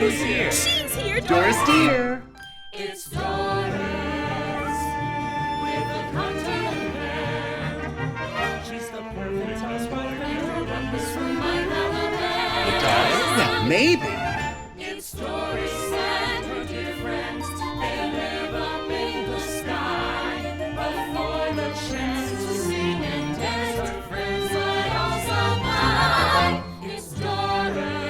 Who's here? She's here, Doris Dear. It's Doris with the content man. She's the perfect housewife. Rumpus Room might have a man. Well, maybe. It's Doris and her dear friends. They live up in the sky, but for the chance to sing and dance, her friends might also buy. It's Doris.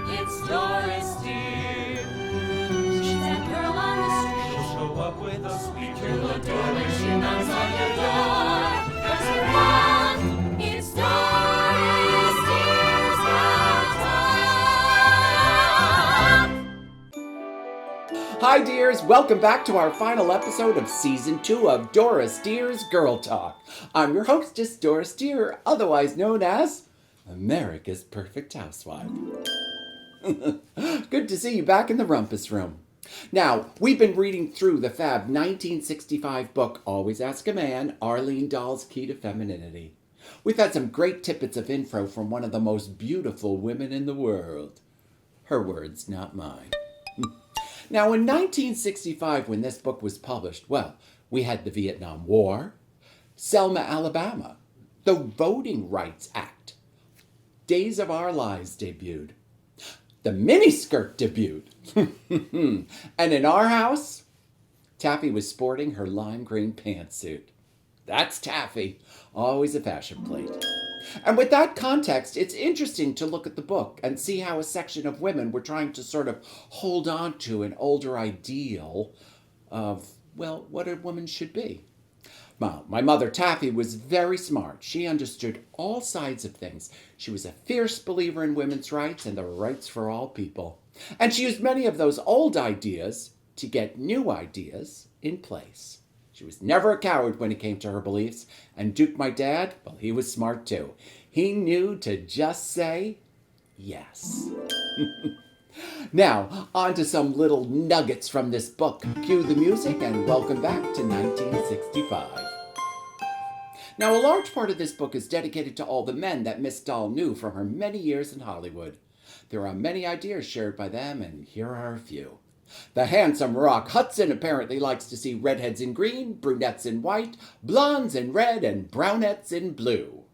It's Doris Dear. She's that girl on the street. She'll show up with a speech. You'll adore when she knocks on your door. Press her on. It's Doris Dear's Girl Talk. Hi, dears. Welcome back to our final episode of Season 2 of Doris Dear's Girl Talk. I'm your hostess, Doris Dear, otherwise known as America's Perfect Housewife. Good to see you back in the Rumpus Room. Now, we've been reading through the fab 1965 book, Always Ask a Man, Arlene Dahl's Key to Femininity. We've had some great tidbits of info from one of the most beautiful women in the world. Her words, not mine. Now, in 1965, when this book was published, well, we had the Vietnam War, Selma, Alabama, the Voting Rights Act, Days of Our Lives debuted, the miniskirt debuted, and in our house, Taffy was sporting her lime green pantsuit. That's Taffy, always a fashion plate. And with that context, it's interesting to look at the book and see how a section of women were trying to sort of hold on to an older ideal of, well, what a woman should be. Well, my mother, Taffy, was very smart. She understood all sides of things. She was a fierce believer in women's rights and the rights for all people. And she used many of those old ideas to get new ideas in place. She was never a coward when it came to her beliefs. And Duke, my dad, well, he was smart too. He knew to just say yes. Now, on to some little nuggets from this book. Cue the music and welcome back to 1965. Now, a large part of this book is dedicated to all the men that Miss Dahl knew from her many years in Hollywood. There are many ideas shared by them, and here are a few. The handsome Rock Hudson apparently likes to see redheads in green, brunettes in white, blondes in red, and brownettes in blue.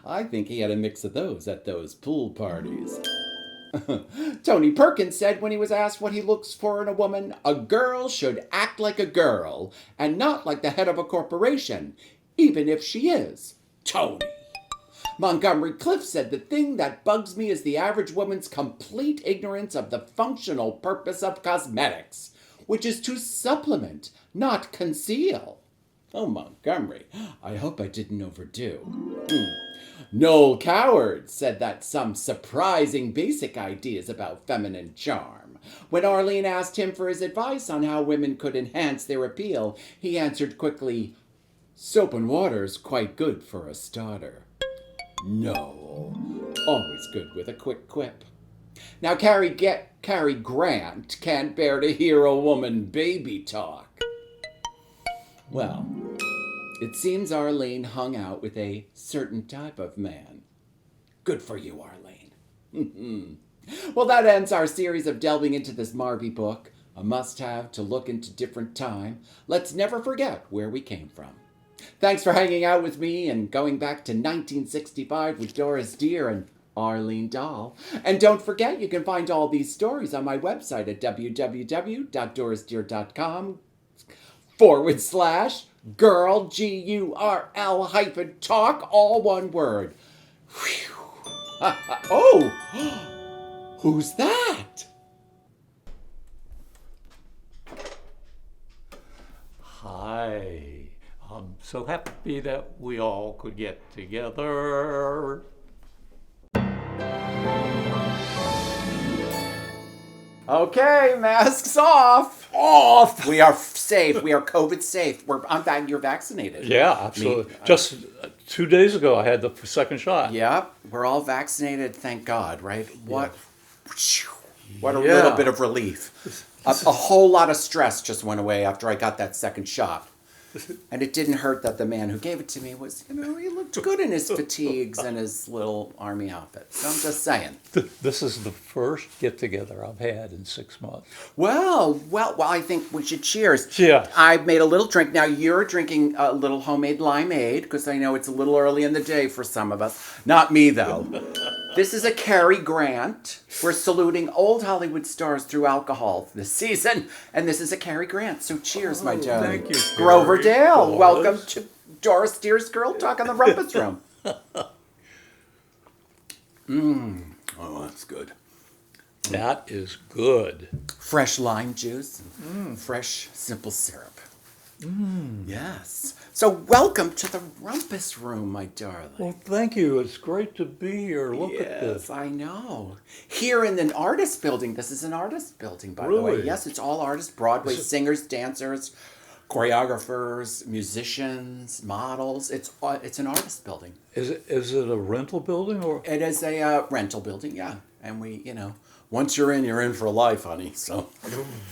I think he had a mix of those at those pool parties. Tony Perkins said when he was asked what he looks for in a woman, a girl should act like a girl and not like the head of a corporation, even if she is Tony. Montgomery Clift said the thing that bugs me is the average woman's complete ignorance of the functional purpose of cosmetics, which is to supplement, not conceal. Oh, Montgomery, I hope I didn't overdo. Noel Coward said that some surprising basic ideas about feminine charm. When Arlene asked him for his advice on how women could enhance their appeal, he answered quickly, "Soap and water's quite good for a starter." No, always good with a quick quip. Now, Cary Grant can't bear to hear a woman baby talk. Well, it seems Arlene hung out with a certain type of man. Good for you, Arlene. Well, that ends our series of delving into this Marby book, a must-have to look into different time. Let's never forget where we came from. Thanks for hanging out with me and going back to 1965 with Doris Dear and Arlene Dahl. And don't forget, you can find all these stories on my website at www.dorisdear.com/Gurl, Gurl-talk, all one word. Whew. Oh, who's that? Hi. I'm so happy that we all could get together. Okay, masks off. Off! We are safe. We are COVID safe. You're vaccinated. Yeah, absolutely. Just 2 days ago, I had the second shot. Yep, we're all vaccinated, thank God, right? What a little bit of relief. A whole lot of stress just went away after I got that second shot. And it didn't hurt that the man who gave it to me was, he looked good in his fatigues and his little army outfit. So I'm just saying. This is the first get-together I've had in 6 months. Well, I think we should cheers. Cheers. I've made a little drink. Now, you're drinking a little homemade limeade, because I know it's a little early in the day for some of us. Not me, though. This is a Cary Grant. We're saluting old Hollywood stars through alcohol this season. And this is a Cary Grant. So cheers, my darling. Thank you, Grover Cary. Dale, Doris. welcome to Doris Dear Cary Talk on the Rumpus Room. Oh, that's good. That is good. Fresh lime juice, fresh simple syrup. Yes. So welcome to the Rumpus Room, my darling. Well, thank you. It's great to be here. Look at this. Yes, I know. Here in an artist building. This is an artist building, by the way. Really? Yes, it's all artists. Broadway singers, dancers, choreographers, musicians, models. It's an artist building. Is it a rental building or? It is a rental building, yeah. And we, once you're in for life, honey. So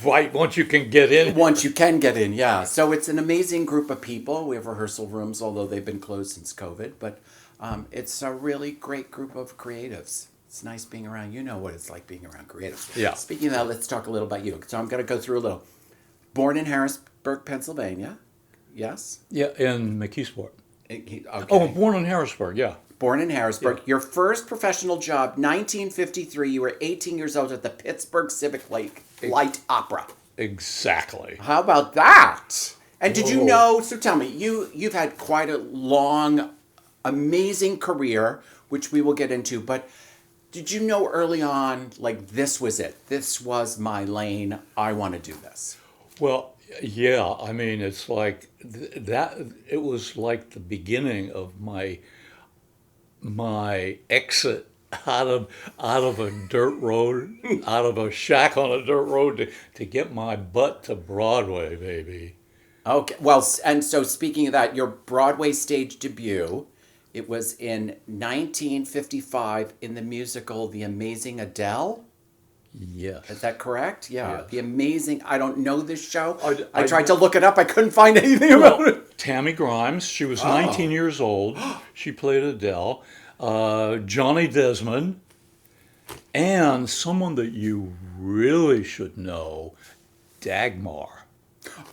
Right, once you can get in. once you can get in, yeah. So it's an amazing group of people. We have rehearsal rooms, although they've been closed since COVID. But it's a really great group of creatives. It's nice being around. You know what it's like being around creatives. Yeah. Speaking of that, let's talk a little about you. So I'm going to go through a little. Born in Harrisburg, Pennsylvania. Yes? Yeah, in McKeesport. Okay. Oh, born in Harrisburg, yeah. Born in Harrisburg. Yeah. Your first professional job, 1953. You were 18 years old at the Pittsburgh Civic Light Opera. Exactly. How about that? And did you Whoa. know, so tell me, you've had quite a long, amazing career, which we will get into, but did you know early on, like, this was it? This was my lane. I want to do this. Well, yeah, I mean, it's like that. It was like the beginning of my exit out of a dirt road, out of a shack on a dirt road to get my butt to Broadway, baby. Okay. Well, and so speaking of that, your Broadway stage debut, it was in 1955 in the musical The Amazing Adele. Yes. Is that correct? Yeah. Yes. The Amazing. I don't know this show. I tried to look it up. I couldn't find anything about it. Tammy Grimes, she was 19 years old. She played Adele. Johnny Desmond, and someone that you really should know, Dagmar.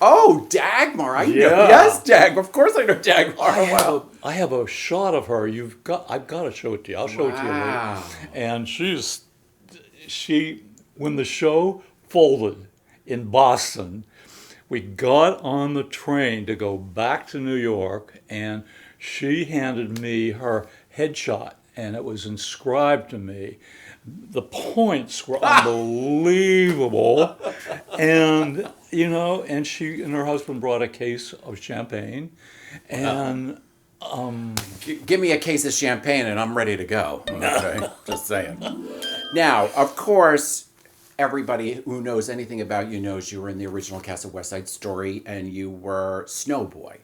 Oh, Dagmar. I know. Yeah. Yes, Dagmar. Of course I know Dagmar. I have a shot of her. I've got to show it to you. I'll show it to you Wow. later. And when the show folded in Boston, we got on the train to go back to New York, and she handed me her headshot, and it was inscribed to me. The points were unbelievable, and and she and her husband brought a case of champagne, and Give me a case of champagne and I'm ready to go. Okay? Just saying. Now, of course, everybody who knows anything about you knows you were in the original cast of West Side Story and you were Snowboy,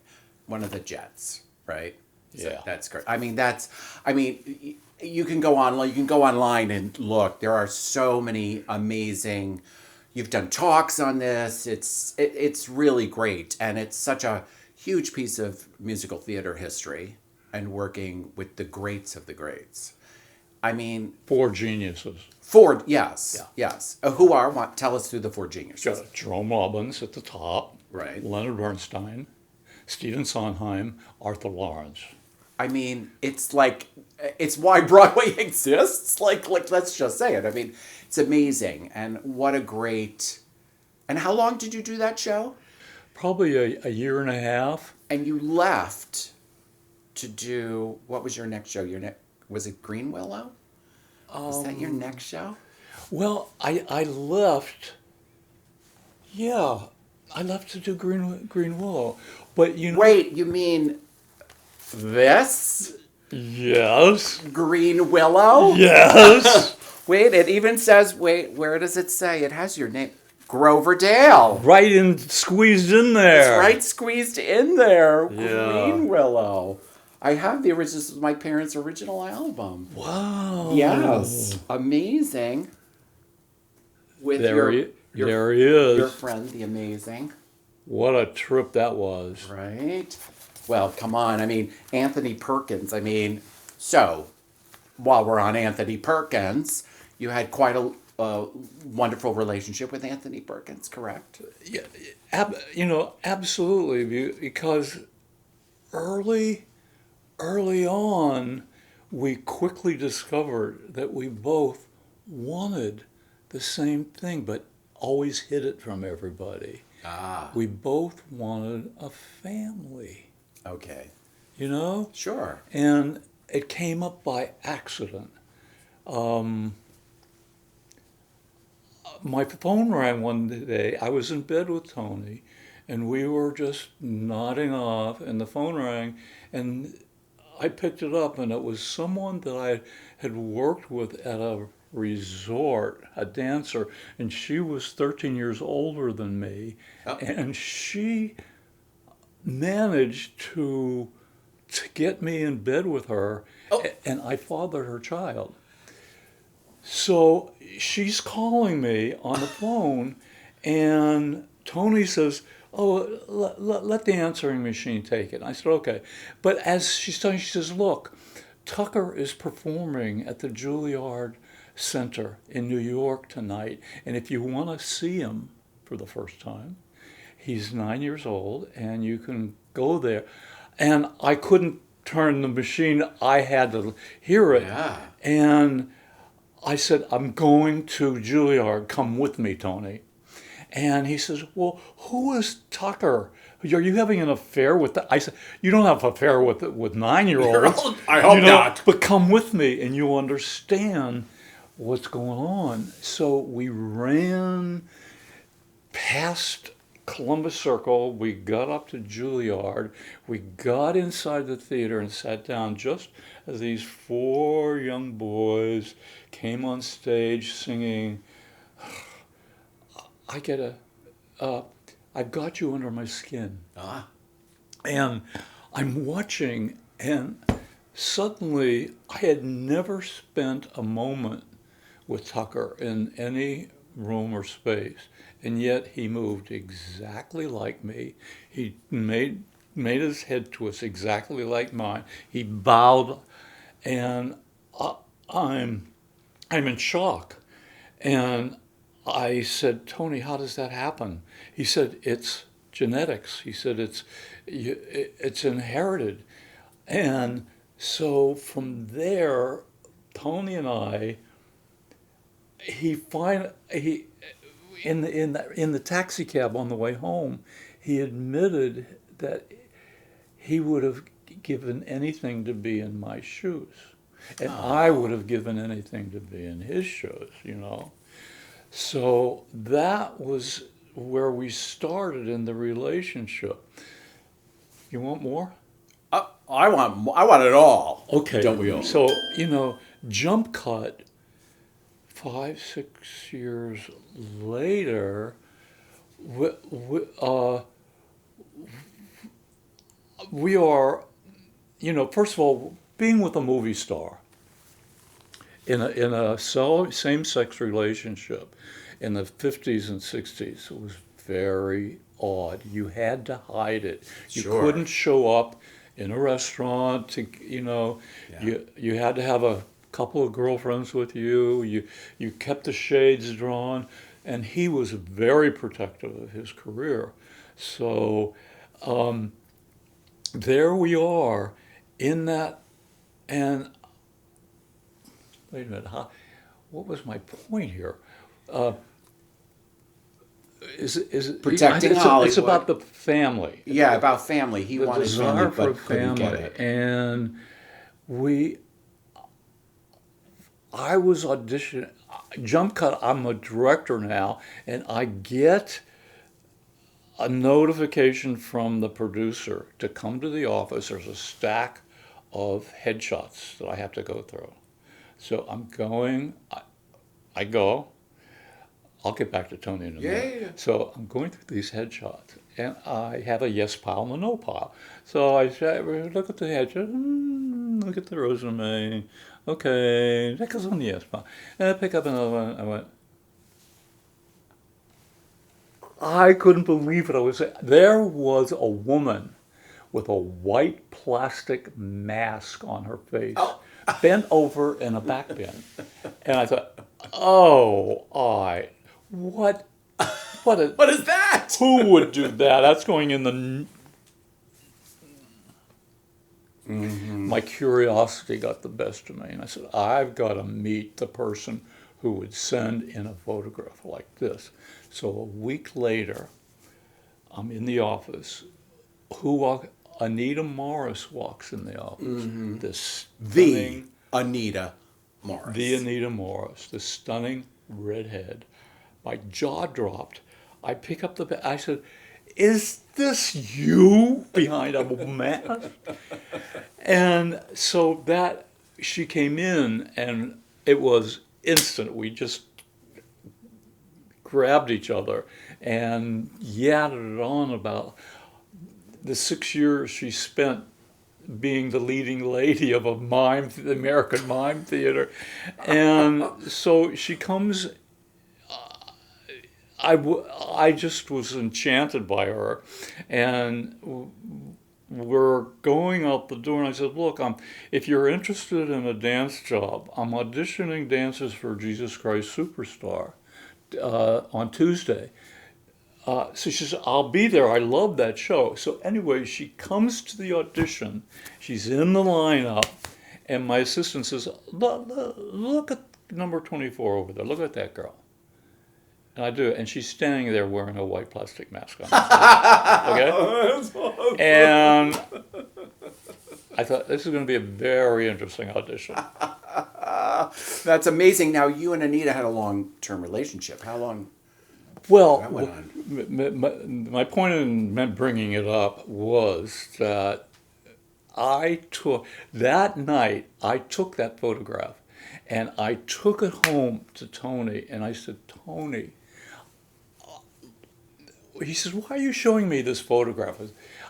one of the Jets, right? So Yeah. that's great. You can go online and look. There are so many amazing. You've done talks on this. It's really great, and it's such a huge piece of musical theater history, and working with the greats of the greats. I mean, four geniuses. Ford, yes, Yeah. yes. Who are? Tell us who the four geniuses. Jerome Robbins at the top, Right. Leonard Bernstein, Stephen Sondheim, Arthur Lawrence. I mean, it's why Broadway exists. Like, let's just say it. I mean, it's amazing, and what a great. And how long did you do that show? Probably a year and a half. And you left to do, what was your next show? Was it Greenwillow? Was that your next show? Well, I left. Yeah, I left to do Greenwillow, but Wait, you mean this Yes. Greenwillow? Yes. Wait, it even says. Wait, where does it say? It has your name, Grover Dale. Right in, squeezed in there. It's right squeezed in there. Yeah. Greenwillow. I have the original. This was my parents' original album. Wow. Yes, amazing. With There he is. your friend, the amazing. what a trip that was. Right? Well, come on. I mean, Anthony Perkins. I mean, so while we're on Anthony Perkins, you had quite a wonderful relationship with Anthony Perkins, correct? Yeah, absolutely, because early, early on, we quickly discovered that we both wanted the same thing, but always hid it from everybody. Ah, We both wanted a family, okay. you know? Sure. And it came up by accident. My phone rang one day. I was in bed with Tony, and we were just nodding off, and the phone rang, and I picked it up, and it was someone that I had worked with at a resort, a dancer, and she was 13 years older than me, Oh. and she managed to get me in bed with her, Oh. and I fathered her child. So she's calling me on the phone, and Tony says, "Oh, let the answering machine take it." And I said, "Okay." But as she's telling, she says, "Look, Tucker is performing at the Juilliard Center in New York tonight, and if you want to see him for the first time, he's 9 years old, and you can go there." And I couldn't turn the machine; I had to hear it, Yeah. and I said, "I'm going to Juilliard. Come with me, Tony." And he says, "Well, who is Tucker? Are you having an affair with I said, "You don't have an affair with 9-year-olds. I hope not. But come with me and you'll understand what's going on." So we ran past Columbus Circle. We got up to Juilliard. We got inside the theater and sat down just as these 4 young boys came on stage singing, "I get I've got you under my skin." Ah. And I'm watching, and suddenly I had never spent a moment with Tucker in any room or space, and yet he moved exactly like me. He made his head twist exactly like mine. He bowed, and I'm in shock. And I said, "Tony, how does that happen?" He said, "It's genetics." He said, it's inherited." And so from there, Tony and I, he in the taxi cab on the way home, he admitted that he would have given anything to be in my shoes, and I would have given anything to be in his shoes. So that was where we started in the relationship. You want more? I want it all. Okay. Don't we all? So, jump cut 5-6 years later, we are, first of all, being with a movie star in a same-sex relationship in the 50s and 60s was very odd. You had to hide it. You Sure. couldn't show up in a restaurant Yeah. you had to have a couple of girlfriends with you. You kept the shades drawn, and he was very protective of his career. So there we are in that, and wait a minute, what was my point here? Is it Protecting it's Hollywood. about the family. Yeah, about family. He The wanted desire family, for but couldn't get family. it. And I was auditioning. Jump cut, I'm a director now, and I get a notification from the producer to come to the office. There's a stack of headshots that I have to go through. So I'm going, I go. I'll get back to Tony in a minute. Yeah. So I'm going through these headshots, and I have a yes pile and a no pile. So I look at the headshot, look at the resume. Okay, that goes on the yes pile. And I pick up another one. I went, I couldn't believe it. There was a woman with a white plastic mask on her face, bent over in a back bend. And I thought, what What is that? who would do that? That's going in the... My curiosity got the best of me, and I said, I've got to meet the person who would send in a photograph like this. So a week later, I'm in the office. Anita Morris walks in the office. This stunning, Anita Morris. the Anita Morris, the stunning redhead. My jaw dropped. I pick up I said, is this you behind a mask? And so she came in, and it was instant. We just grabbed each other and yadded on about the 6 years she spent being the leading lady of the American Mime Theater. And so she comes. I just was enchanted by her, and we're going out the door, and I said, look, if you're interested in a dance job, I'm auditioning dancers for Jesus Christ Superstar on Tuesday. So she says, I'll be there. I love that show. So anyway, she comes to the audition. She's in the lineup, and my assistant says, look at number 24 over there. Look at that girl. And I do, and she's standing there wearing a white plastic mask on. Okay? That's awesome. And I thought, this is going to be a very interesting audition. That's amazing. Now, you and Anita had a long-term relationship. How long? Well, That went on. my point in bringing it up was that that night, I took that photograph, and I took it home to Tony, and I said, Tony, he says, why are you showing me this photograph?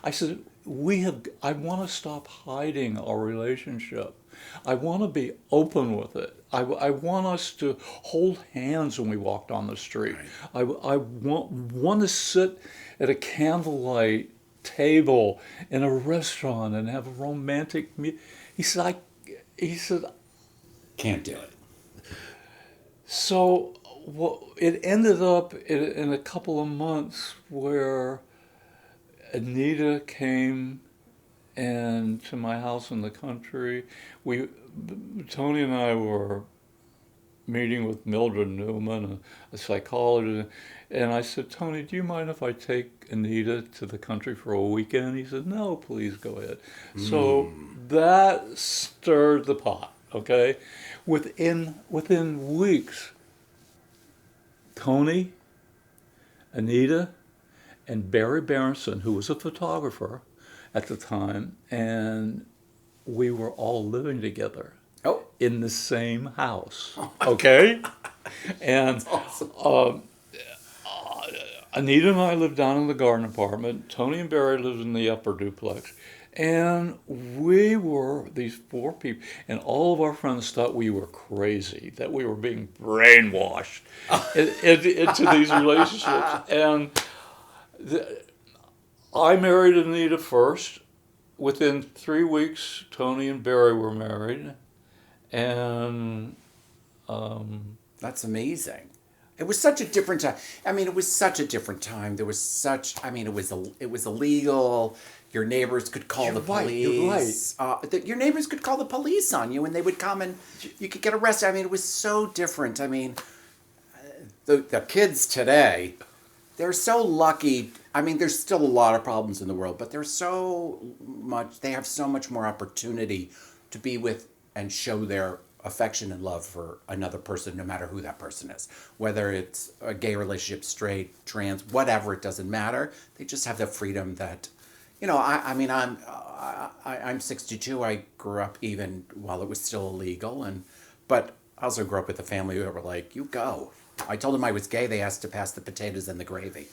I said, I want to stop hiding our relationship. I want to be open with it. I want us to hold hands when we walk down the street. Right. I want to sit at a candlelight table in a restaurant and have a romantic meal. He said, Can't do it. So it ended up in a couple of months where Anita came to my house in the country. Tony and I were meeting with Mildred Newman, a psychologist, and I said, Tony, do you mind if I take Anita to the country for a weekend? He said, no, please go ahead. So that stirred the pot, okay? Within weeks, Tony, Anita, and Barry Berenson, who was a photographer at the time, and we were all living together in the same house, okay? And awesome. Anita and I lived down in the garden apartment. Tony and Barry lived in the upper duplex. And we were these four people, and all of our friends thought we were crazy, that we were being brainwashed into these relationships. And I married Anita first. Within 3 weeks, Tony and Barry were married. And that's amazing. It was such a different time. I mean, it was such a different time. There was it was illegal. Your neighbors could call the police. You're right. Your neighbors could call the police on you, and they would come, and you could get arrested. I mean, it was so different. I mean, the kids today, they're so lucky. I mean, there's still a lot of problems in the world, but they have so much more opportunity to be with and show their affection and love for another person, no matter who that person is. Whether it's a gay relationship, straight, trans, whatever, it doesn't matter. They just have the freedom that, I'm 62. I grew up even while it was still illegal, but I also grew up with a family who were like, you go. I told them I was gay. They asked to pass the potatoes and the gravy.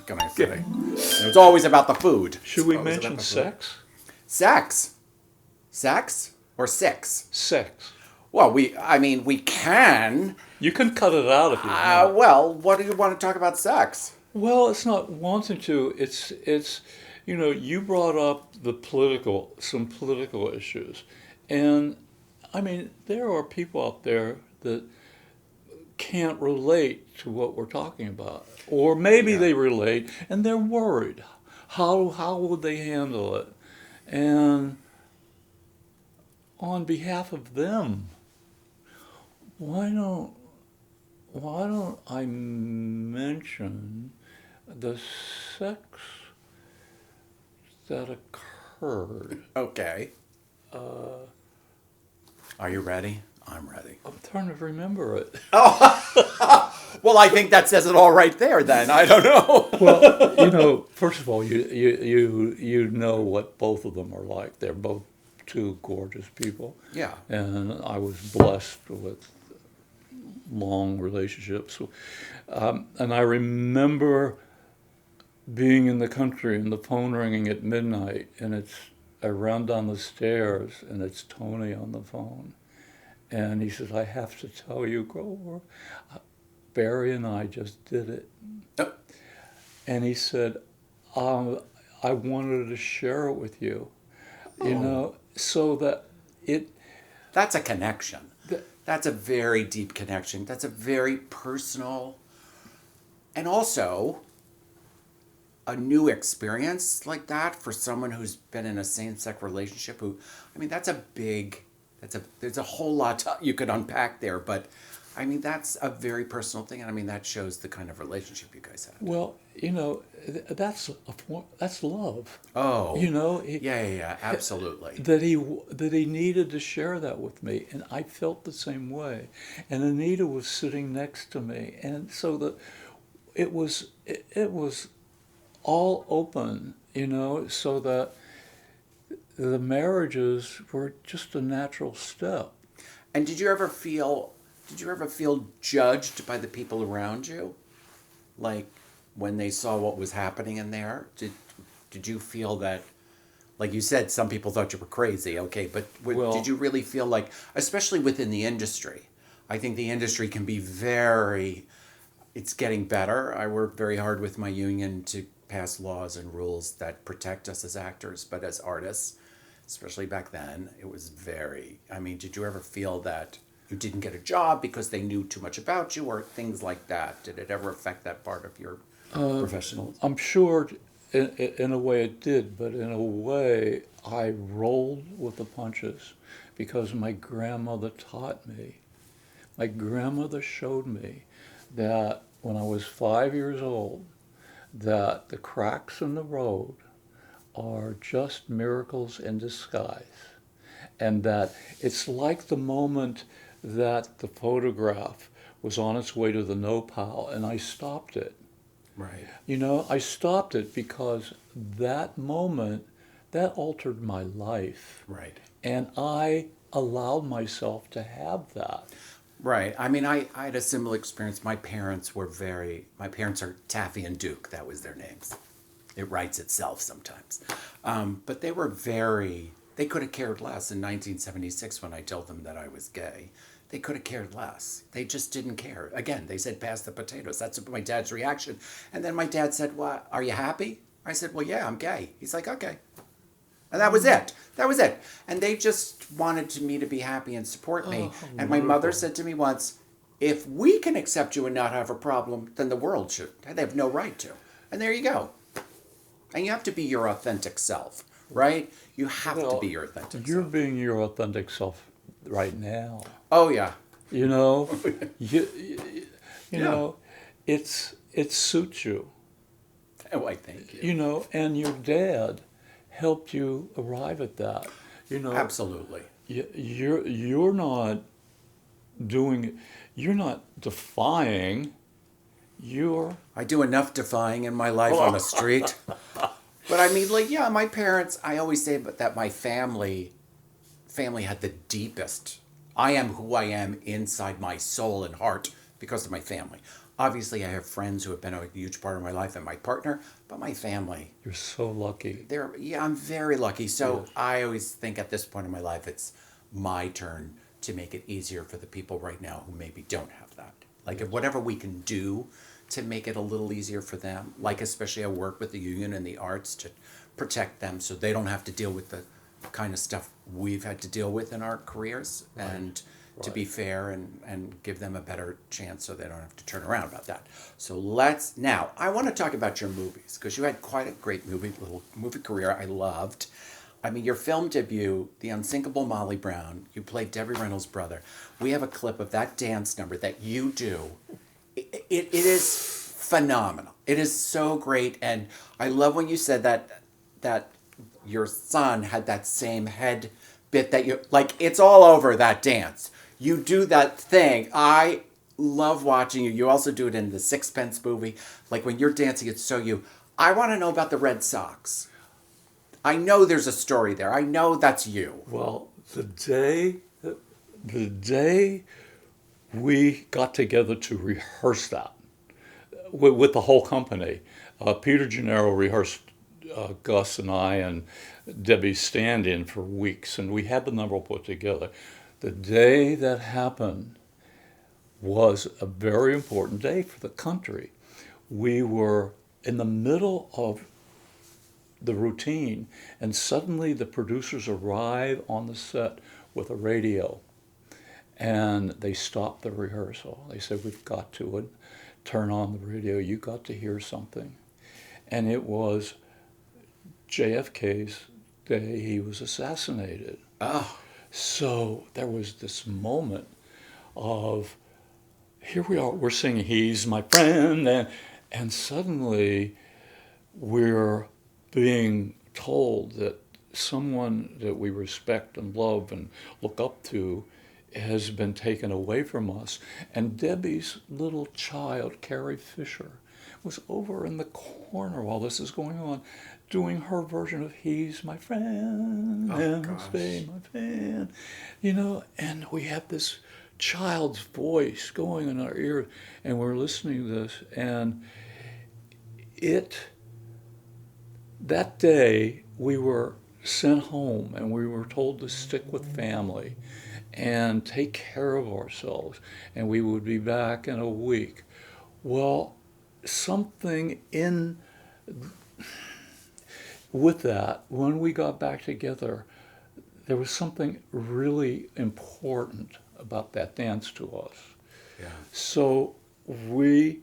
Come on, kidding. It was always about the food. Should we mention sex? Sex or six? Sex. Well, we can. You can cut it out if you want. Well, what do you want to talk about sex? Well, it's not wanting to. It's you brought up some political issues, and I mean there are people out there that can't relate to what we're talking about, or maybe Yeah. they relate and they're worried. How would they handle it? And on behalf of them, why don't why don't I mention the sex that occurred? Okay. Are you ready? I'm ready. I'm trying to remember it. Well, I think that says it all right there. Then I don't know. Well, first of all, you know what both of them are like. They're both two gorgeous people. Yeah. And I was blessed with long relationships. And I remember being in the country and the phone ringing at midnight, and I run down the stairs and it's Tony on the phone. And he says, I have to tell you, Grover, Barry and I just did it. Oh. And he said, I wanted to share it with you, so that That's a connection. That's a very deep connection. That's a very personal, and also a new experience like that for someone who's been in a same-sex relationship. There's a whole lot you could unpack there, but I mean, that's a very personal thing, and I mean, that shows the kind of relationship you guys had. well, that's love. Oh. He- Yeah, absolutely. that he needed to share that with me, and I felt the same way. And Anita was sitting next to me, and so it was all open, so that the marriages were just a natural step. And did you ever feel judged by the people around you? Like when they saw what was happening in there? Did you feel that, like you said, some people thought you were crazy, okay, but did you really feel like, especially within the industry, I think the industry can be it's getting better. I work very hard with my union to pass laws and rules that protect us as actors, but as artists, especially back then, it was did you ever feel that you didn't get a job because they knew too much about you or things like that? Did it ever affect that part of your professional? I'm sure in a way it did, but in a way I rolled with the punches because my grandmother taught me. My grandmother showed me that when I was 5 years old, that the cracks in the road are just miracles in disguise. And that it's like the moment that the photograph was on its way to the nopal and I stopped it. Right. I stopped it because that moment, that altered my life. Right. And I allowed myself to have that. Right. I mean, I had a similar experience. My parents are Taffy and Duke. That was their names. It writes itself sometimes. But they could have cared less in 1976 when I told them that I was gay. They could have cared less. They just didn't care. Again, they said, pass the potatoes. That's my dad's reaction. And then my dad said, what, are you happy? I said, well, yeah, I'm gay. He's like, okay. And that was it. And they just wanted me to be happy and support me. And my mother said to me once, if we can accept you and not have a problem, then the world should. They have no right to. And there you go. And you have to be your authentic self, right? You have to be your authentic You're self. being your authentic self right now. Oh, yeah. You know, it suits you. Oh, I thank you. And your dad helped you arrive at that. Absolutely. You're not defying. I do enough defying in my life on the street. But I mean, my parents, I always say that my family had the deepest. I am who I am inside my soul and heart because of my family. Obviously, I have friends who have been a huge part of my life and my partner, but my family. You're so lucky. I'm very lucky. So I always think at this point in my life, it's my turn to make it easier for the people right now who maybe don't have that. Like, if whatever we can do to make it a little easier for them. Like, especially I work with the union and the arts to protect them so they don't have to deal with the kind of stuff we've had to deal with in our careers, and to be fair and give them a better chance so they don't have to turn around about that. So now I want to talk about your movies, because you had quite a great little movie career I loved. I mean, your film debut, The Unsinkable Molly Brown, you played Debbie Reynolds' brother. We have a clip of that dance number that you do. It is phenomenal. It is so great, and I love when you said that your son had that same head bit that you, like, it's all over that dance. You do that thing. I love watching you. You also do it in the Sixpence movie. Like, when you're dancing, it's so you. I want to know about the Red Sox. I know there's a story there. I know that's you. Well, the day we got together to rehearse that with the whole company, Peter Gennaro rehearsed Gus and I and Debbie's stand-in for weeks, and we had the number put together. The day that happened was a very important day for the country. We were in the middle of the routine, and suddenly the producers arrive on the set with a radio, and they stopped the rehearsal. They said, "We've got to turn on the radio. You got to hear something." And it was JFK's day he was assassinated. Oh. So there was this moment of, here we are, we're singing "He's My Friend," and suddenly we're being told that someone that we respect and love and look up to has been taken away from us. And Debbie's little child, Carrie Fisher, was over in the corner while this is going on, doing her version of "He's My Friend, and stay my friend," and we have this child's voice going in our ear, and we're listening to this, and that day we were sent home, and we were told to stick with family and take care of ourselves, and we would be back in a week. Well, something with that, when we got back together, there was something really important about that dance to us. Yeah. So we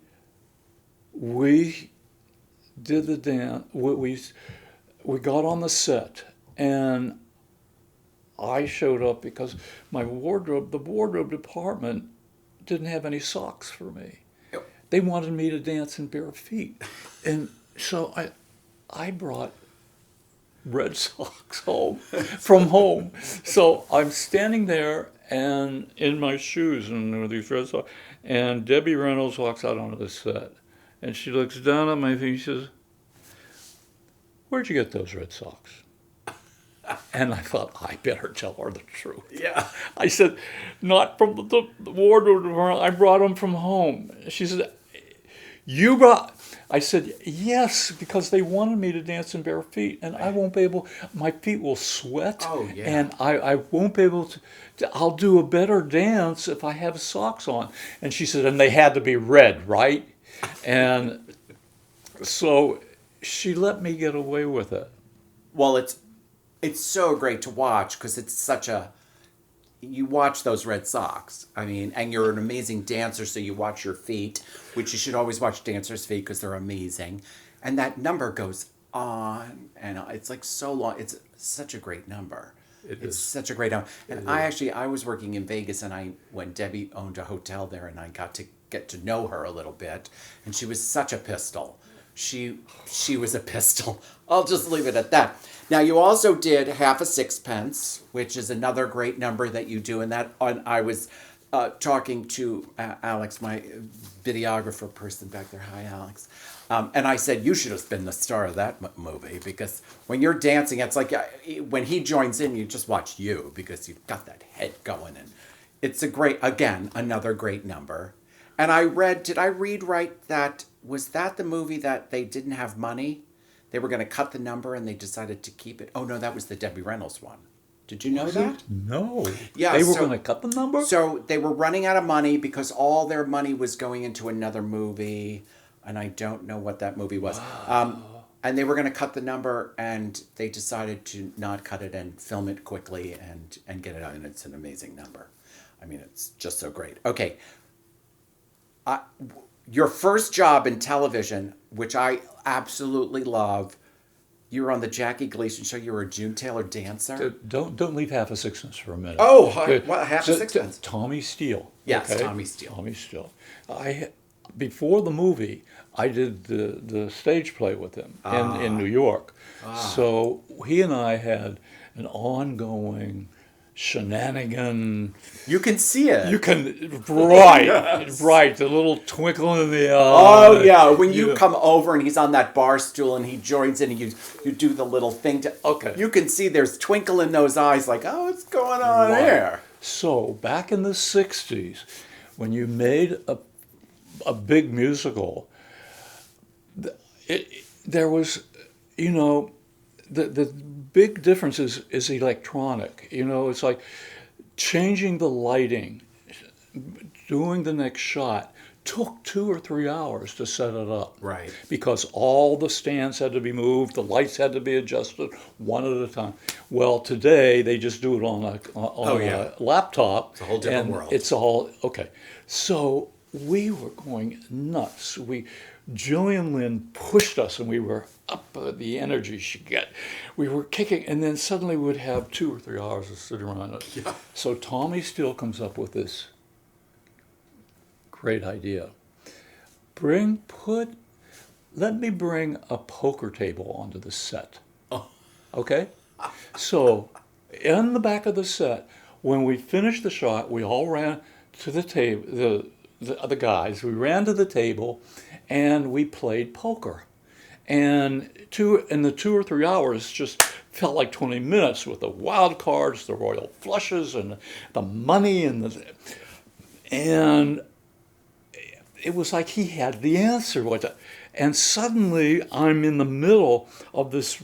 did the dance. We got on the set, and I showed up because the wardrobe department didn't have any socks for me. Yep. They wanted me to dance in bare feet, and so I brought Red Sox from home. So I'm standing there and in my shoes and with these Red Sox, and Debbie Reynolds walks out onto the set, and she looks down at my feet and she says, "Where'd you get those Red Sox?" And I thought, I better tell her the truth. Yeah. I said, "Not from the wardrobe department. I brought them from home." She said, "You brought..." I said, "Yes, because they wanted me to dance in bare feet, and I won't be able, my feet will sweat, and I won't be able to, I'll do a better dance if I have socks on." And she said, "And they had to be red, right?" And so she let me get away with it. Well, it's so great to watch, because it's such a, you watch those Red Sox, I mean, and you're an amazing dancer, so you watch your feet, which you should always watch dancers' feet because they're amazing. And that number goes on, and it's like so long. It's such a great number. It's such a great number. And I was working in Vegas, and when Debbie owned a hotel there, and I got to know her a little bit, and she was such a pistol. She was a pistol. I'll just leave it at that. Now, you also did Half a Sixpence, which is another great number that you do. And I was talking to Alex, my videographer person back there. Hi, Alex. And I said, "You should have been the star of that movie, because when you're dancing, it's like when he joins in, you just watch you, because you've got that head going. And it's another great number. And did I read right that, was that the movie that they didn't have money? They were going to cut the number and they decided to keep it. Oh, no, that was the Debbie Reynolds one. Did you know that? No. Yeah. They were going to cut the number? So they were running out of money because all their money was going into another movie. and I don't know what that movie was. And they were going to cut the number, and they decided to not cut it and film it quickly and get it out. And it's an amazing number. I mean, it's just so great. Okay. Your first job in television, which I absolutely love, you were on the Jackie Gleason show. You were a June Taylor dancer. Don't leave half a sixpence for a minute. Oh, what, half a sixpence? Tommy Steele. Yes, okay? Tommy Steele. Tommy Steele. Before the movie, I did the stage play with him in New York. So he and I had an ongoing shenanigan. You can see it. You can, right, Yes. right, the little twinkle in the eye. Oh, yeah, when you come over and he's on that bar stool and he joins in and you do the little thing. Okay. You can see there's twinkle in those eyes like, oh, what's going on here? So back in the 60s, when you made a big musical, there was, you know, the big difference is electronic. You know, it's like changing the lighting, doing the next shot took 2 or 3 hours to set it up. Right. Because all the stands had to be moved, the lights had to be adjusted one at a time. Well, today they just do it on a laptop. It's a whole different and world. It's all, okay. So we were going nuts. Jillian Lynn pushed us, and we were up the energy she got. We were kicking, and then suddenly we'd have 2 or 3 hours to sit around it. Yeah. So Tommy Steele comes up with this great idea. Let me bring a poker table onto the set. Oh. Okay? So in the back of the set, when we finished the shot, we all ran to the table, the other guys, we ran to the table and we played poker. And in the 2 or 3 hours just felt like 20 minutes with the wild cards, the royal flushes, and the money, and it was like he had the answer. And suddenly I'm in the middle of this,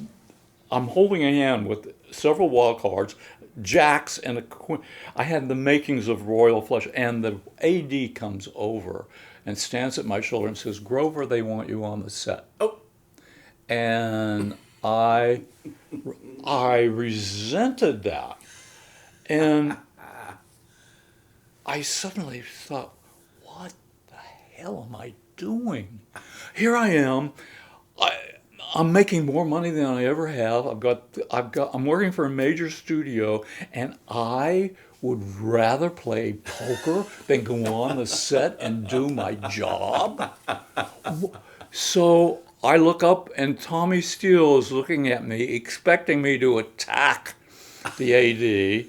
I'm holding a hand with several wild cards, jacks, and a queen. I had the makings of royal flush, and the AD comes over and stands at my shoulder and says, "Grover, they want you on the set." Oh. And I resented that. And I suddenly thought, what the hell am I doing? Here I am. I'm making more money than I ever have. I'm working for a major studio, and I would rather play poker than go on the set and do my job. So I look up, and Tommy Steele is looking at me, expecting me to attack the AD.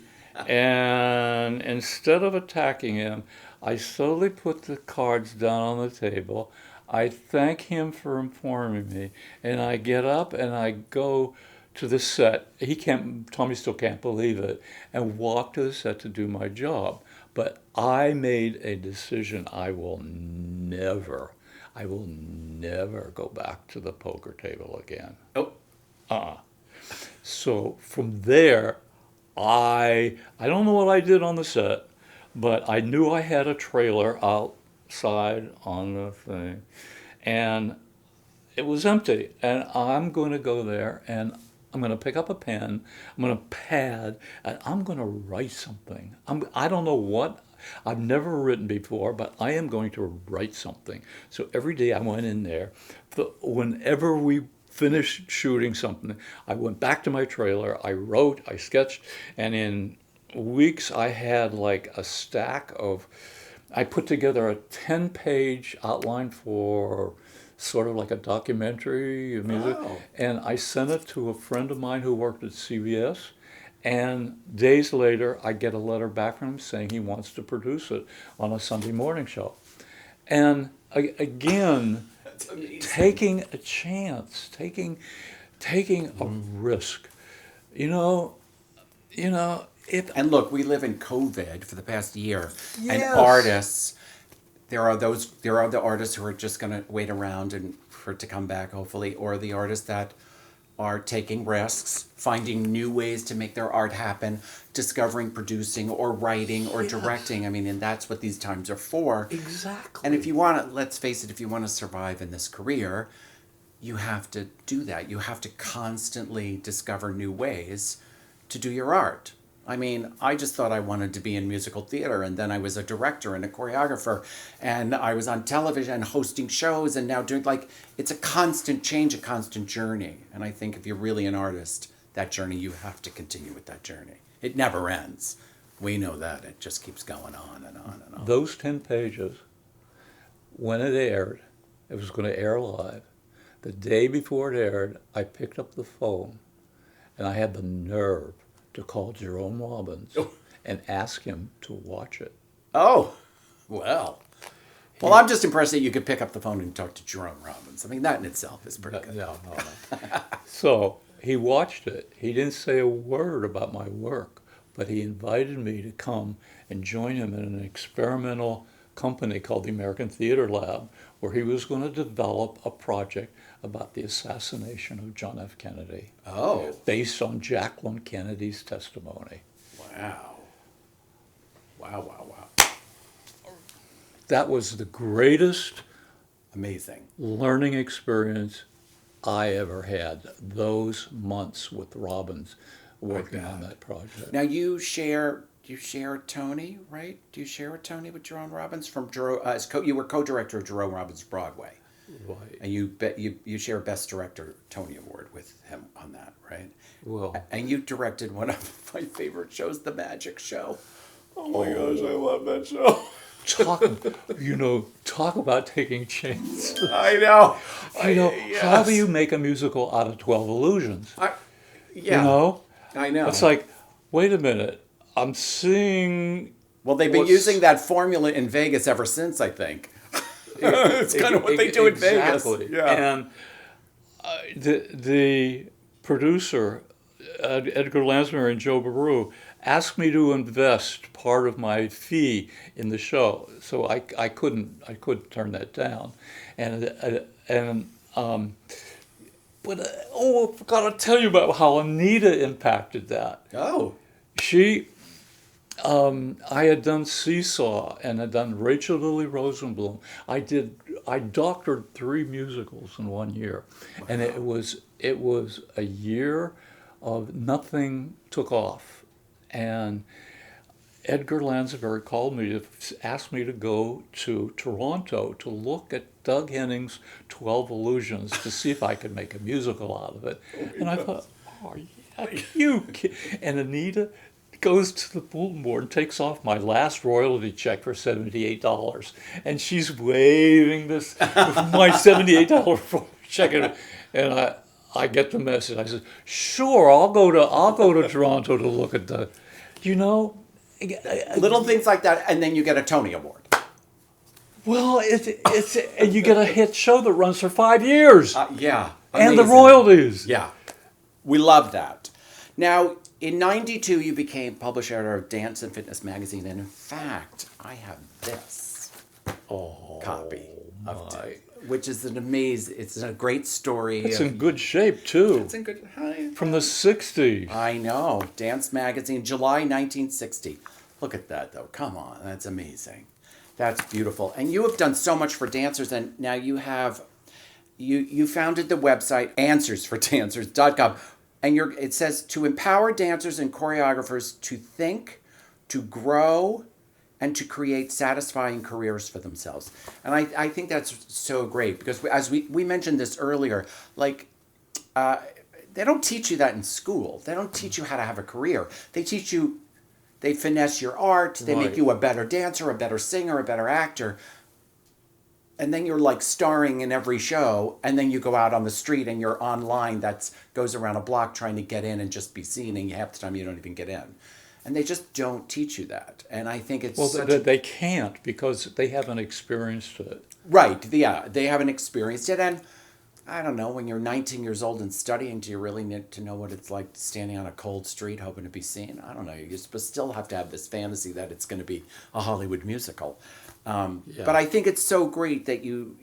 And instead of attacking him, I slowly put the cards down on the table. I thank him for informing me, and I get up and I go to the set. Tommy still can't believe it, and walk to the set to do my job. But I made a decision. I will never go back to the poker table again. Oh. So from there, I don't know what I did on the set, but I knew I had a trailer outside on the thing, and it was empty. And I'm going to go there, and I'm going to pick up a pen, I'm going to pad, and I'm going to write something. I don't know what. I've never written before, but I am going to write something. So every day I went in there. Whenever we finished shooting something, I went back to my trailer, I wrote, I sketched, and in weeks I had like a stack of, I put together a 10-page outline for sort of like a documentary of music, and I sent it to a friend of mine who worked at CBS, and days later I get a letter back from him saying he wants to produce it on a Sunday morning show. And again, taking a chance, taking a risk, you know. And look, we live in COVID for the past year, and Yes. artists. There are the artists who are just going to wait around and for it to come back, hopefully, or the artists that are taking risks, finding new ways to make their art happen, discovering, producing, or writing, or directing. I mean, and that's what these times are for. Exactly. And if you want to, let's face it, if you want to survive in this career, you have to do that. You have to constantly discover new ways to do your art. I mean, I just thought I wanted to be in musical theater, and then I was a director and a choreographer, and I was on television and hosting shows, and now doing, like, it's a constant change, a constant journey. And I think if you're really an artist, that journey, you have to continue with that journey. It never ends. We know that. It just keeps going on and on and on. Those 10 pages, when it aired, it was going to air live. The day before it aired, I picked up the phone, and I had the nerve to call Jerome Robbins and ask him to watch it. Oh, well. Well, I'm just impressed that you could pick up the phone and talk to Jerome Robbins. I mean, that in itself is pretty good. No. So he watched it. He didn't say a word about my work, but he invited me to come and join him in an experimental company called the American Theater Lab, where he was going to develop a project about the assassination of John F. Kennedy. Oh. Based on Jacqueline Kennedy's testimony. Wow. Wow. That was the greatest Amazing. learning experience I ever had, those months with Robbins working on that project. Now you share Tony, right? Do you share a Tony with Jerome Robbins from you were co-director of Jerome Robbins' Broadway. Right. And you share Best Director Tony Award with him on that, right? Well, And you directed one of my favorite shows, The Magic Show. Oh my gosh, I love that show. talk about taking chances. I know. How do you make a musical out of 12 illusions? Yeah. You know? I know. It's like, wait a minute, I'm seeing... Well, they've been using that formula in Vegas ever since, I think. It's kind of what they do in Vegas. Exactly. Yeah. And the producer, Edgar Lansbury and Joe Baru, asked me to invest part of my fee in the show, so I couldn't turn that down, but I forgot to tell you about how Anita impacted that. Oh. She, I had done Seesaw and had done Rachel Lily Rosenblum. I doctored 3 musicals in 1 year, and it was a year of nothing took off, and Edgar Lansbury called me to ask me to go to Toronto to look at Doug Henning's 12 Illusions to see if I could make a musical out of it. And I thought, are you kidding? And Anita goes to the bulletin board and takes off my last royalty check for $78. And she's waving this my $78 check. And I get the message. I said, sure, I'll go to Toronto to look at the, Little things like that, and then you get a Tony Award. Well, and you get a hit show that runs for 5 years. Yeah. And the Amazing. royalties. Yeah. We love that. Now, in 92, you became publisher editor of Dance and Fitness magazine, and in fact, I have this copy of it, which is it's a great story. It's in good shape, too. It's in good... From the 60s. I know. Dance magazine, July 1960. Look at that, though. Come on. That's amazing. That's beautiful. And you have done so much for dancers, and now you have... You founded the website answersfordancers.com, and it says to empower dancers and choreographers to think, to grow, and to create satisfying careers for themselves. And I think that's so great, because as we mentioned this earlier, like, they don't teach you that in school. They don't teach you how to have a career. They finesse your art, they make you a better dancer, a better singer, a better actor. And then you're like starring in every show, and then you go out on the street and you're online goes around a block trying to get in and just be seen, and half the time you don't even get in. And they just don't teach you that. And I think it's they can't, because they haven't experienced it. Right, yeah, they haven't experienced it. And I don't know, when you're 19 years old and studying, do you really need to know what it's like standing on a cold street hoping to be seen? I don't know. You still have to have this fantasy that it's going to be a Hollywood musical. But I think it's so great that you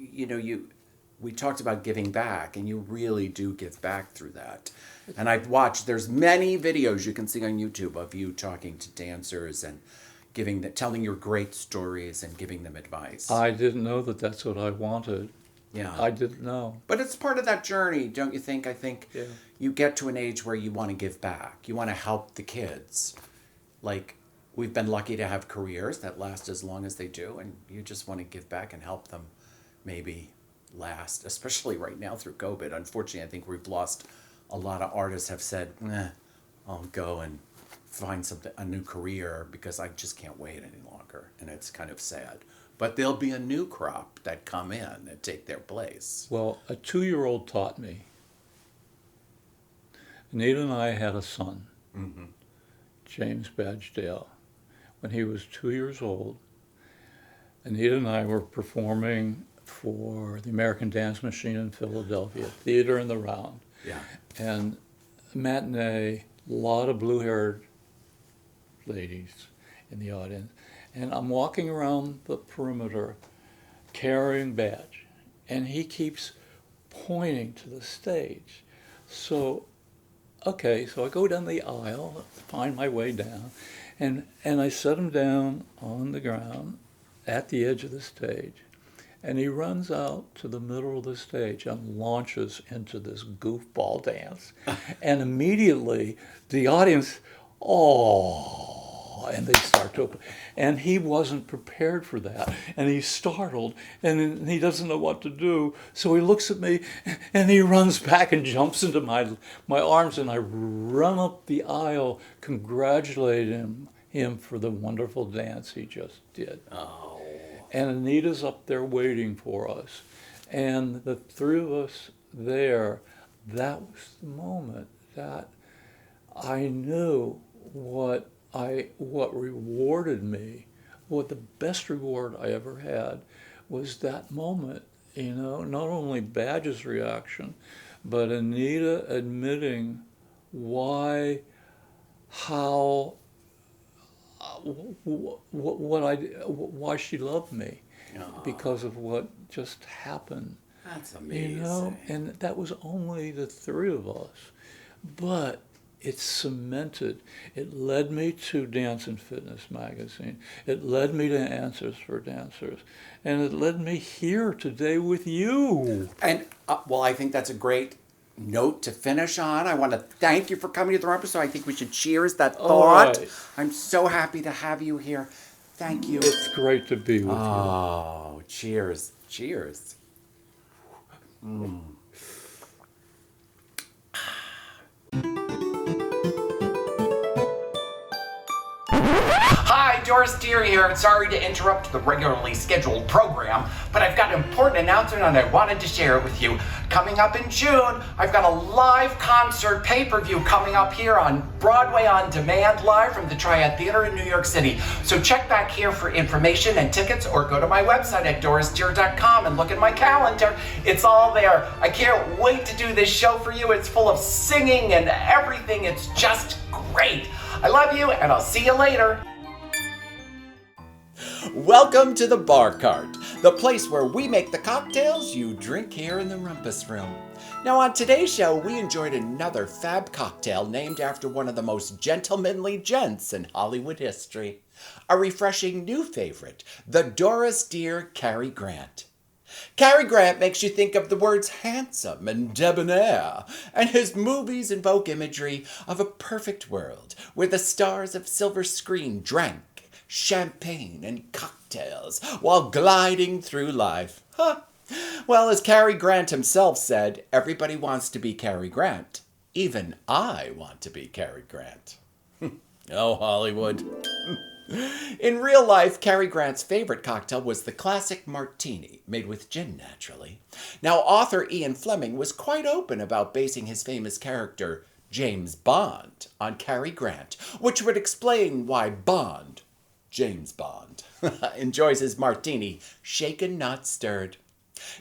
we talked about giving back, and you really do give back through that. And I've watched, there's many videos you can see on YouTube of you talking to dancers and telling your great stories and giving them advice. I didn't know that that's what I wanted. Yeah. I didn't know. But it's part of that journey, don't you think? I think Yeah. you get to an age where you want to give back. You want to help the kids. Like, we've been lucky to have careers that last as long as they do, and you just want to give back and help them maybe last, especially right now through COVID. Unfortunately, I think we've lost a lot of artists have said, I'll go and find a new career because I just can't wait any longer. And it's kind of sad. But there'll be a new crop that come in and take their place. Well, a 2-year-old taught me. Anita and I had a son, James Badgedale. When he was 2 years old, Anita and I were performing for the American Dance Machine in Philadelphia, Theater in the Round. Yeah. And matinee, a lot of blue-haired ladies in the audience. And I'm walking around the perimeter carrying Badge, and he keeps pointing to the stage. So I go down the aisle, find my way down, and I set him down on the ground at the edge of the stage. And he runs out to the middle of the stage and launches into this goofball dance. And immediately the audience, and they start to, and he wasn't prepared for that. And he's startled, and he doesn't know what to do. So he looks at me, and he runs back and jumps into my arms, and I run up the aisle, congratulating him for the wonderful dance he just did. Oh. And Anita's up there waiting for us. And the three of us there, that was the moment that I knew what rewarded me, what the best reward I ever had was that moment, not only Badge's reaction, but Anita admitting why she loved me, because of what just happened. That's amazing. And that was only the three of us, but it cemented. It led me to Dance and Fitness magazine. It led me to Answers for Dancers, and it led me here today with you. And I think that's a great note to finish on. I want to thank you for coming to the Rumpus, so I think we should cheers that thought. Right. I'm so happy to have you here. Thank you. It's great to be with you. Oh, cheers. Cheers. Hi, Doris Dear here. Sorry to interrupt the regularly scheduled program, but I've got an important announcement and I wanted to share it with you. Coming up in June, I've got a live concert pay-per-view coming up here on Broadway on Demand, live from the Triad Theater in New York City. So check back here for information and tickets, or go to my website at dorisdear.com and look at my calendar. It's all there. I can't wait to do this show for you. It's full of singing and everything. It's just great. I love you, and I'll see you later. Welcome to the Bar Cart, the place where we make the cocktails you drink here in the Rumpus Room. Now, on today's show, we enjoyed another fab cocktail named after one of the most gentlemanly gents in Hollywood history. A refreshing new favorite, the Doris Dear Cary Grant. Cary Grant makes you think of the words handsome and debonair, and his movies invoke imagery of a perfect world where the stars of silver screen drank champagne and cocktails while gliding through life. Well, as Cary Grant himself said, everybody wants to be Cary Grant. Even I want to be Cary Grant. Oh, Hollywood. In real life, Cary Grant's favorite cocktail was the classic martini, made with gin, naturally. Now, author Ian Fleming was quite open about basing his famous character, James Bond, on Cary Grant, which would explain why Bond, James Bond, enjoys his martini shaken, not stirred.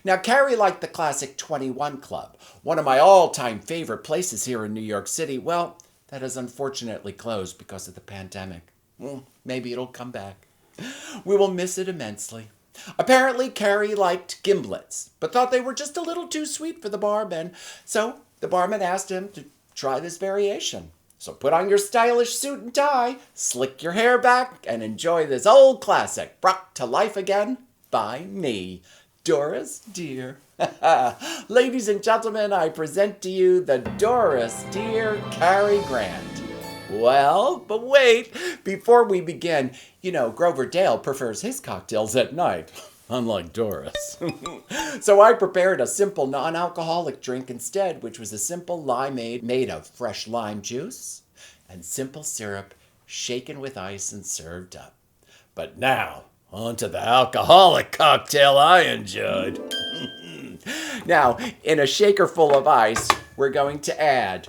Now, Cary liked the classic 21 Club, one of my all-time favorite places here in New York City. Well, that has unfortunately closed because of the pandemic. Maybe it'll come back. We will miss it immensely. Apparently, Cary liked gimlets, but thought they were just a little too sweet for the barman. So the barman asked him to try this variation. So put on your stylish suit and tie, slick your hair back, and enjoy this old classic brought to life again by me, Doris Dear. Ladies and gentlemen, I present to you the Doris Dear Cary Grant. Well, but wait, before we begin, Grover Dale prefers his cocktails at night, unlike Doris. So I prepared a simple non-alcoholic drink instead, which was a simple limeade made of fresh lime juice and simple syrup shaken with ice and served up. But now, on to the alcoholic cocktail I enjoyed. Now, in a shaker full of ice, we're going to add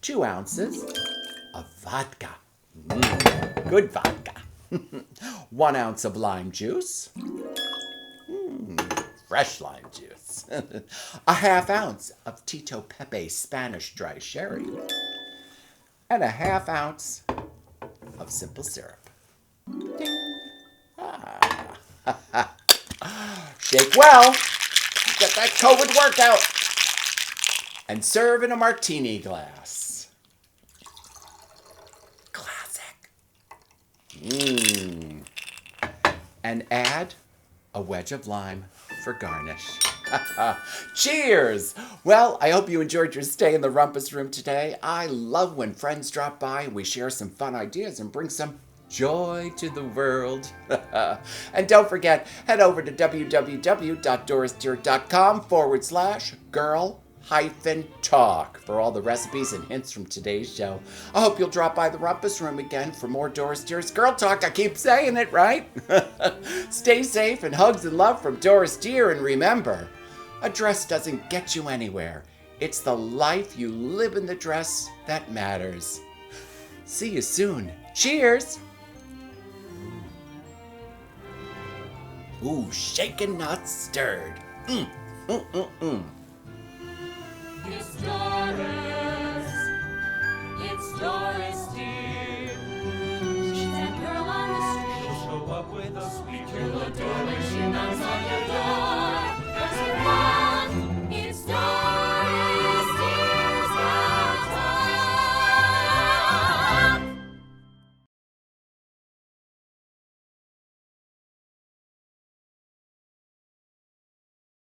2 ounces of vodka. Good vodka. 1 ounce of lime juice. Fresh lime juice. A ½ ounce of Tito Pepe Spanish dry sherry. And a ½ ounce of simple syrup. Ding. Shake well. Get that COVID workout. And serve in a martini glass. Classic. And add a wedge of lime for garnish. Cheers! Well, I hope you enjoyed your stay in the Rumpus Room today. I love when friends drop by and we share some fun ideas and bring some joy to the world. And don't forget, head over to www.dorisdear.com/girl-talk for all the recipes and hints from today's show. I hope you'll drop by the Rumpus Room again for more Doris Dear's Girl Talk. I keep saying it, right? Stay safe and hugs and love from Doris Dear. And remember, a dress doesn't get you anywhere. It's the life you live in the dress that matters. See you soon. Cheers! Ooh, shaken, not stirred. It's Doris. It's Doris Dear. She's that girl on the street. She'll show up with a sweet. You'll adore when she knocks on your door.